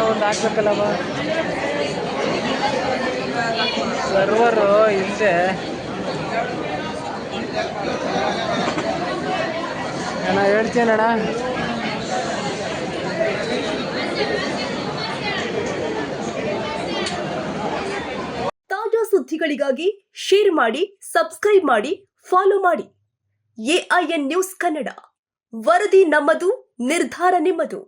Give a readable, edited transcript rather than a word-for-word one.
ಒಂದು ಹಾಕ್ಬೇಕಲ್ಲವ ಸರ್ವರು ಇಲ್ಲದೆ ಅಣ್ಣ ಹೇಳ್ತೀನಣ್ಣ. ತಾಜಾ ಸುದ್ದಿಗಳಿಗಾಗಿ ಶೇರ್ ಮಾಡಿ, ಸಬ್ಸ್ಕ್ರೈಬ್ ಮಾಡಿ, ಫಾಲೋ ಮಾಡಿ. AIN ನ್ಯೂಸ್ ಕನ್ನಡ, ವರದಿ ನಮ್ಮದು, ನಿರ್ಧಾರ ನಿಮ್ಮದು.